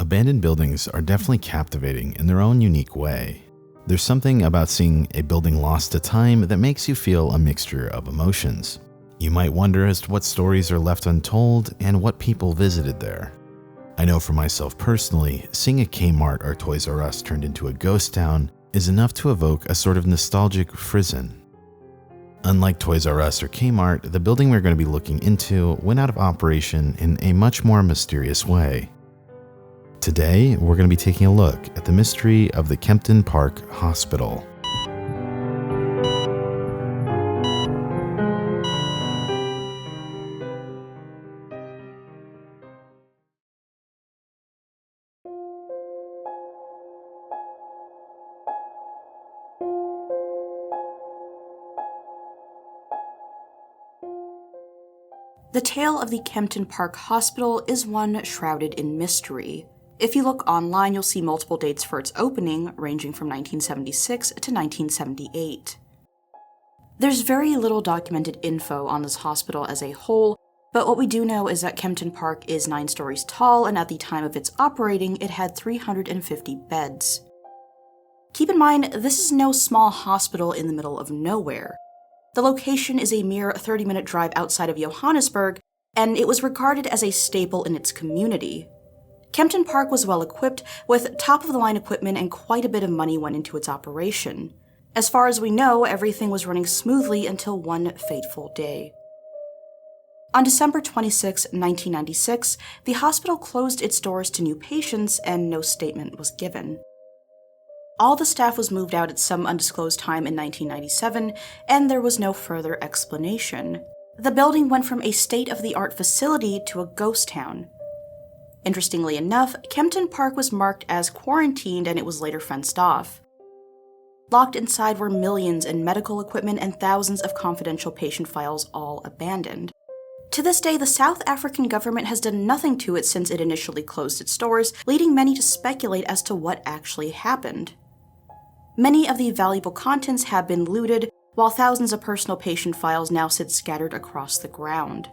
Abandoned buildings are definitely captivating in their own unique way. There's something about seeing a building lost to time that makes you feel a mixture of emotions. You might wonder as to what stories are left untold and what people visited there. I know for myself personally, seeing a Kmart or Toys R Us turned into a ghost town is enough to evoke a sort of nostalgic frisson. Unlike Toys R Us or Kmart, the building we're going to be looking into went out of operation in a much more mysterious way. Today, we're going to be taking a look at the mystery of the Kempton Park Hospital. The tale of the Kempton Park Hospital is one shrouded in mystery. If you look online, you'll see multiple dates for its opening, ranging from 1976 to 1978. There's very little documented info on this hospital as a whole, but what we do know is that Kempton Park is 9 stories tall, and at the time of its operating, it had 350 beds. Keep in mind, this is no small hospital in the middle of nowhere. The location is a mere 30-minute drive outside of Johannesburg, and it was regarded as a staple in its community. Kempton Park was well equipped with top-of-the-line equipment, and quite a bit of money went into its operation. As far as we know, everything was running smoothly until one fateful day. On December 26, 1996, the hospital closed its doors to new patients and no statement was given. All the staff was moved out at some undisclosed time in 1997, and there was no further explanation. The building went from a state-of-the-art facility to a ghost town. Interestingly enough, Kempton Park was marked as quarantined and it was later fenced off. Locked inside were millions in medical equipment and thousands of confidential patient files, all abandoned. To this day, the South African government has done nothing to it since it initially closed its doors, leading many to speculate as to what actually happened. Many of the valuable contents have been looted, while thousands of personal patient files now sit scattered across the ground.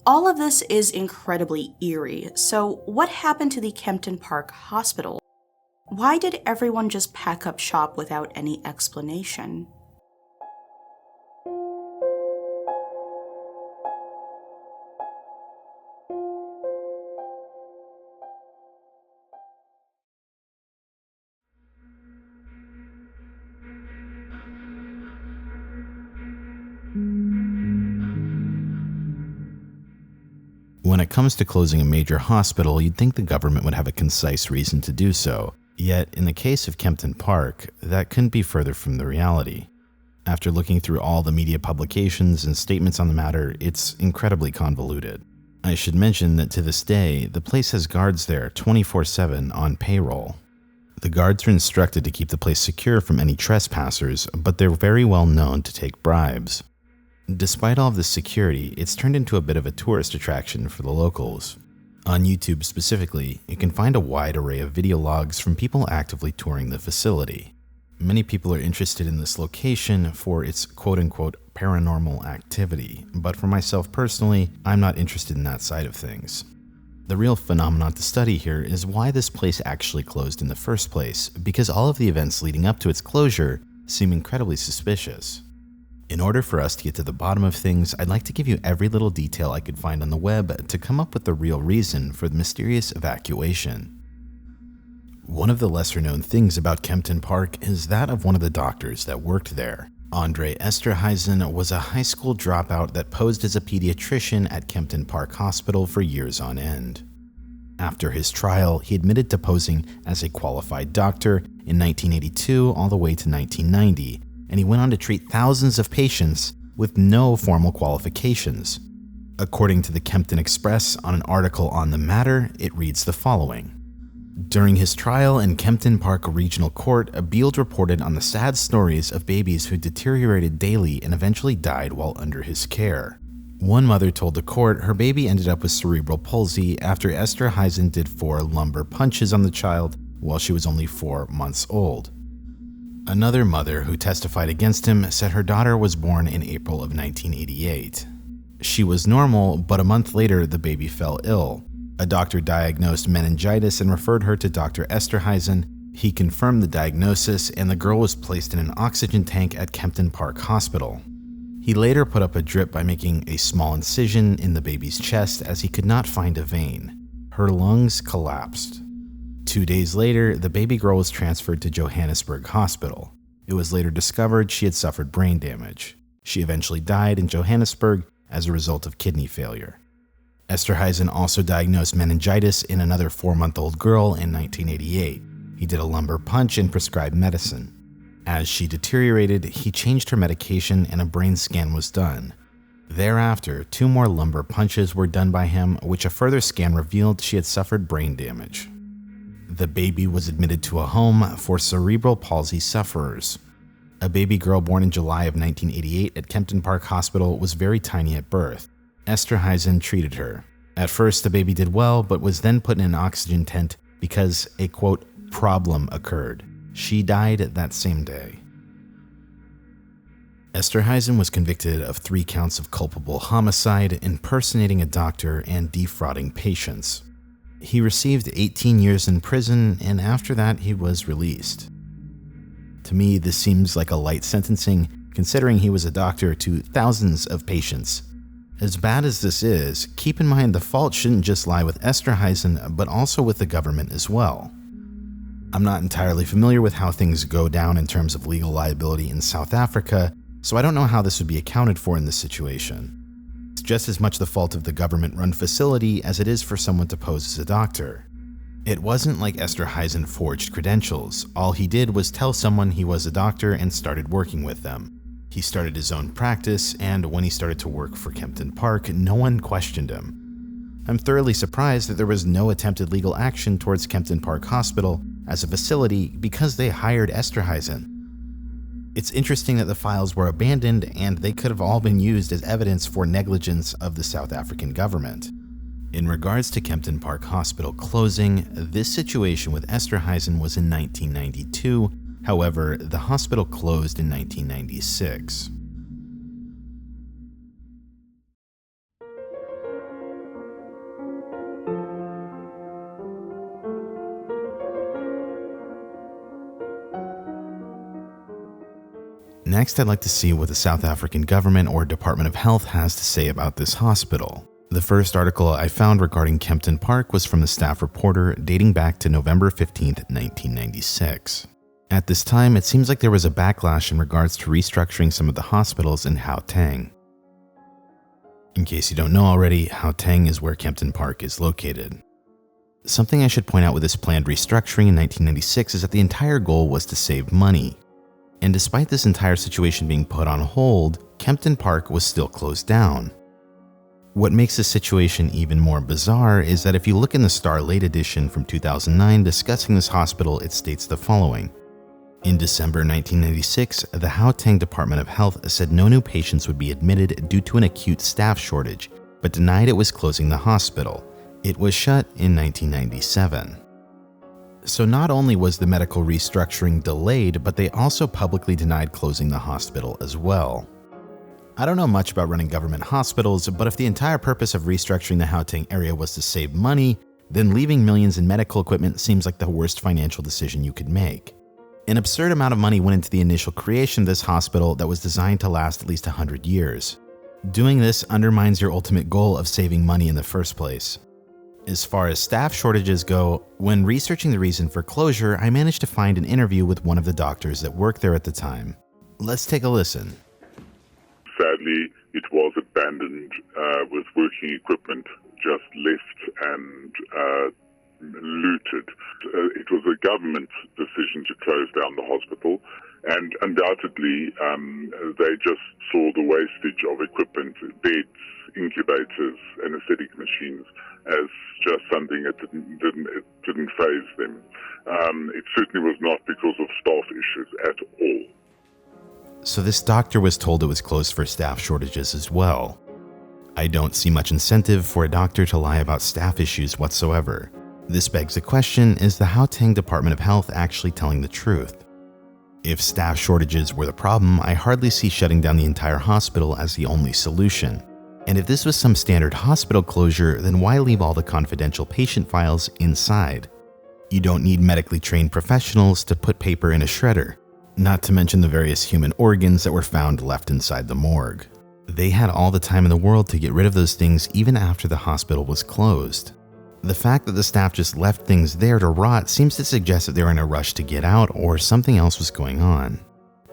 All of this is incredibly eerie, so what happened to the Kempton Park Hospital? Why did everyone just pack up shop without any explanation? When it comes to closing a major hospital, you'd think the government would have a concise reason to do so. Yet, in the case of Kempton Park, that couldn't be further from the reality. After looking through all the media publications and statements on the matter, it's incredibly convoluted. I should mention that to this day, the place has guards there 24/7 on payroll. The guards are instructed to keep the place secure from any trespassers, but they're very well known to take bribes. Despite all of this security, it's turned into a bit of a tourist attraction for the locals. On YouTube specifically, you can find a wide array of video logs from people actively touring the facility. Many people are interested in this location for its quote-unquote paranormal activity, but for myself personally, I'm not interested in that side of things. The real phenomenon to study here is why this place actually closed in the first place, because all of the events leading up to its closure seem incredibly suspicious. In order for us to get to the bottom of things, I'd like to give you every little detail I could find on the web to come up with the real reason for the mysterious evacuation. One of the lesser-known things about Kempton Park is that of one of the doctors that worked there. Andre Esterhuizen was a high school dropout that posed as a pediatrician at Kempton Park Hospital for years on end. After his trial, he admitted to posing as a qualified doctor in 1982 all the way to 1990, and he went on to treat thousands of patients with no formal qualifications. According to the Kempton Express, on an article on the matter, it reads the following. During his trial in Kempton Park Regional Court, Beeld reported on the sad stories of babies who deteriorated daily and eventually died while under his care. One mother told the court her baby ended up with cerebral palsy after Esterhuizen did 4 lumbar punches on the child while she was only 4 months old. Another mother who testified against him said her daughter was born in April of 1988. She was normal, but a month later the baby fell ill. A doctor diagnosed meningitis and referred her to Dr. Esterhuizen. He confirmed the diagnosis, and the girl was placed in an oxygen tank at Kempton Park Hospital. He later put up a drip by making a small incision in the baby's chest as he could not find a vein. Her lungs collapsed. 2 days later, the baby girl was transferred to Johannesburg Hospital. It was later discovered she had suffered brain damage. She eventually died in Johannesburg as a result of kidney failure. Esterhuizen also diagnosed meningitis in another 4-month-old girl in 1988. He did a lumbar punch and prescribed medicine. As she deteriorated, he changed her medication and a brain scan was done. Thereafter, 2 more lumbar punches were done by him, which a further scan revealed she had suffered brain damage. The baby was admitted to a home for cerebral palsy sufferers. A baby girl born in July of 1988 at Kempton Park Hospital was very tiny at birth. Esterhuizen treated her. At first, the baby did well, but was then put in an oxygen tent because a, quote, problem occurred. She died that same day. Esterhuizen was convicted of 3 counts of culpable homicide, impersonating a doctor, and defrauding patients. He received 18 years in prison, and after that, he was released. To me, this seems like a light sentencing, considering he was a doctor to thousands of patients. As bad as this is, keep in mind the fault shouldn't just lie with Esterhuizen, but also with the government as well. I'm not entirely familiar with how things go down in terms of legal liability in South Africa, so I don't know how this would be accounted for in this situation. It's just as much the fault of the government-run facility as it is for someone to pose as a doctor. It wasn't like Esterhuizen forged credentials. All he did was tell someone he was a doctor and started working with them. He started his own practice, and when he started to work for Kempton Park, no one questioned him. I'm thoroughly surprised that there was no attempted legal action towards Kempton Park Hospital as a facility because they hired Esterhuizen. It's interesting that the files were abandoned and they could have all been used as evidence for negligence of the South African government. In regards to Kempton Park Hospital closing, this situation with Esterhuizen was in 1992. However, the hospital closed in 1996. Next, I'd like to see what the South African government or Department of Health has to say about this hospital. The first article I found regarding Kempton Park was from the staff reporter dating back to November 15, 1996. At this time, it seems like there was a backlash in regards to restructuring some of the hospitals in Gauteng. In case you don't know already, Gauteng is where Kempton Park is located. Something I should point out with this planned restructuring in 1996 is that the entire goal was to save money. And despite this entire situation being put on hold, Kempton Park was still closed down. What makes this situation even more bizarre is that if you look in the Star Late edition from 2009 discussing this hospital, it states the following. In December 1996, the Gauteng Department of Health said no new patients would be admitted due to an acute staff shortage, but denied it was closing the hospital. It was shut in 1997. So not only was the medical restructuring delayed, but they also publicly denied closing the hospital as well. I don't know much about running government hospitals, but if the entire purpose of restructuring the Gauteng area was to save money, then leaving millions in medical equipment seems like the worst financial decision you could make. An absurd amount of money went into the initial creation of this hospital that was designed to last at least 100 years. Doing this undermines your ultimate goal of saving money in the first place. As far as staff shortages go, when researching the reason for closure, I managed to find an interview with one of the doctors that worked there at the time. Let's take a listen. Sadly, it was abandoned with working equipment just left and looted. It was a government decision to close down the hospital, and undoubtedly they just saw the wastage of equipment, beds, incubators, anesthetic machines, as just something that didn't faze them. It certainly was not because of staff issues at all. So this doctor was told it was closed for staff shortages as well. I don't see much incentive for a doctor to lie about staff issues whatsoever. This begs the question, is the Gauteng Department of Health actually telling the truth? If staff shortages were the problem, I hardly see shutting down the entire hospital as the only solution. And if this was some standard hospital closure, then why leave all the confidential patient files inside? You don't need medically trained professionals to put paper in a shredder, not to mention the various human organs that were found left inside the morgue. They had all the time in the world to get rid of those things even after the hospital was closed. The fact that the staff just left things there to rot seems to suggest that they were in a rush to get out or something else was going on.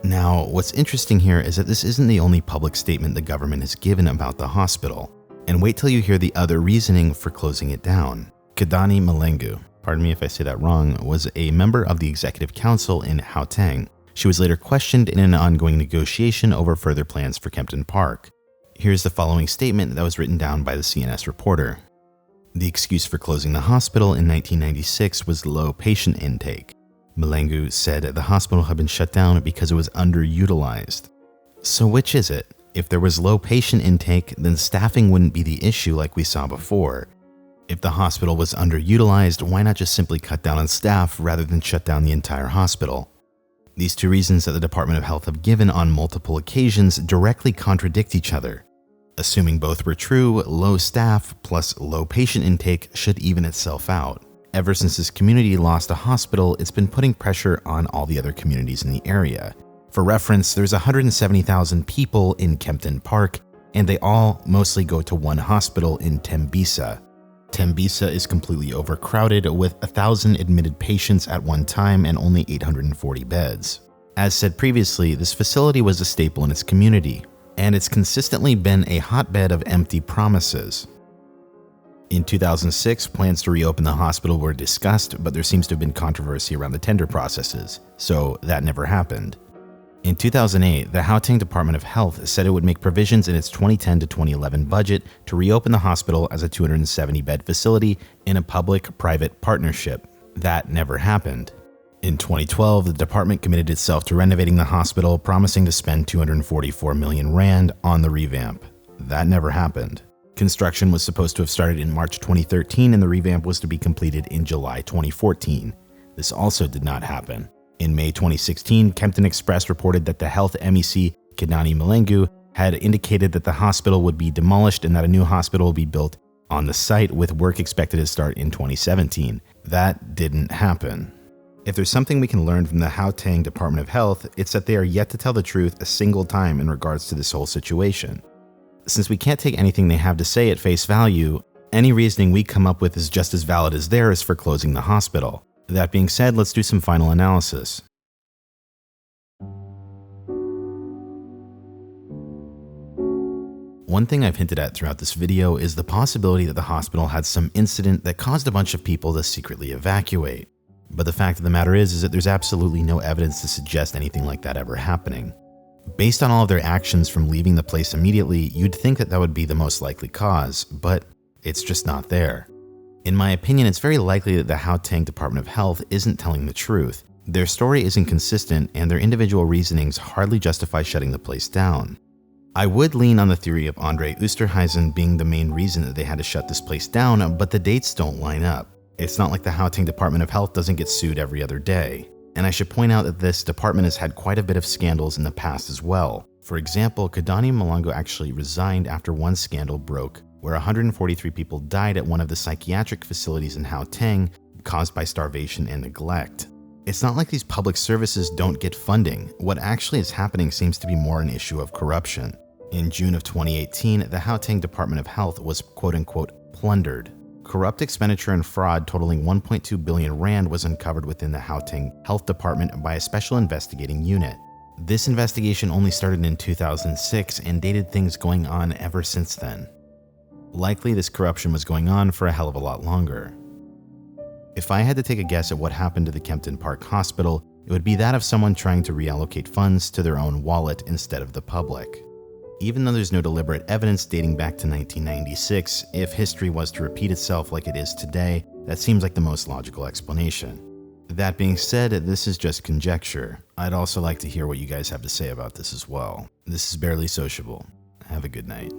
Now, what's interesting here is that this isn't the only public statement the government has given about the hospital. And wait till you hear the other reasoning for closing it down. Kidani Myuu, pardon me if I say that wrong, was a member of the executive council in Gauteng. She was later questioned in an ongoing negotiation over further plans for Kempton Park. Here's the following statement that was written down by the CNS reporter. The excuse for closing the hospital in 1996 was low patient intake. Myuu said the hospital had been shut down because it was underutilized. So which is it? If there was low patient intake, then staffing wouldn't be the issue like we saw before. If the hospital was underutilized, why not just simply cut down on staff rather than shut down the entire hospital? These two reasons that the Department of Health have given on multiple occasions directly contradict each other. Assuming both were true, low staff plus low patient intake should even itself out. Ever since this community lost a hospital, it's been putting pressure on all the other communities in the area. For reference, there's 170,000 people in Kempton Park, and they all mostly go to one hospital in Tembisa. Tembisa is completely overcrowded with 1,000 admitted patients at one time and only 840 beds. As said previously, this facility was a staple in its community, and it's consistently been a hotbed of empty promises. In 2006, plans to reopen the hospital were discussed, but there seems to have been controversy around the tender processes, so that never happened. In 2008, the Gauteng Department of Health said it would make provisions in its 2010 to 2011 budget to reopen the hospital as a 270-bed facility in a public-private partnership. That never happened. In 2012, the department committed itself to renovating the hospital, promising to spend 244 million rand on the revamp. That never happened. Construction was supposed to have started in March 2013 and the revamp was to be completed in July 2014. This also did not happen. In May 2016, Kempton Express reported that the health MEC, Kidani Myuu, had indicated that the hospital would be demolished and that a new hospital would be built on the site with work expected to start in 2017. That didn't happen. If there's something we can learn from the Gauteng Department of Health, it's that they are yet to tell the truth a single time in regards to this whole situation. Since we can't take anything they have to say at face value, any reasoning we come up with is just as valid as theirs for closing the hospital. That being said, let's do some final analysis. One thing I've hinted at throughout this video is the possibility that the hospital had some incident that caused a bunch of people to secretly evacuate. But the fact of the matter is that there's absolutely no evidence to suggest anything like that ever happening. Based on all of their actions from leaving the place immediately, you'd think that that would be the most likely cause, but it's just not there. In my opinion, it's very likely that the Gauteng Department of Health isn't telling the truth. Their story isn't consistent, and their individual reasonings hardly justify shutting the place down. I would lean on the theory of Andre Oosterhuizen being the main reason that they had to shut this place down, but the dates don't line up. It's not like the Gauteng Department of Health doesn't get sued every other day. And I should point out that this department has had quite a bit of scandals in the past as well. For example, Kidani Myuu actually resigned after one scandal broke, where 143 people died at one of the psychiatric facilities in Gauteng caused by starvation and neglect. It's not like these public services don't get funding. What actually is happening seems to be more an issue of corruption. In June of 2018, the Gauteng Department of Health was quote-unquote plundered. Corrupt expenditure and fraud totaling 1.2 billion rand was uncovered within the Gauteng Health Department by a special investigating unit. This investigation only started in 2006 and dated things going on ever since then. Likely this corruption was going on for a hell of a lot longer. If I had to take a guess at what happened to the Kempton Park Hospital, it would be that of someone trying to reallocate funds to their own wallet instead of the public. Even though there's no deliberate evidence dating back to 1996, if history was to repeat itself like it is today, that seems like the most logical explanation. That being said, this is just conjecture. I'd also like to hear what you guys have to say about this as well. This is Barely Sociable. Have a good night.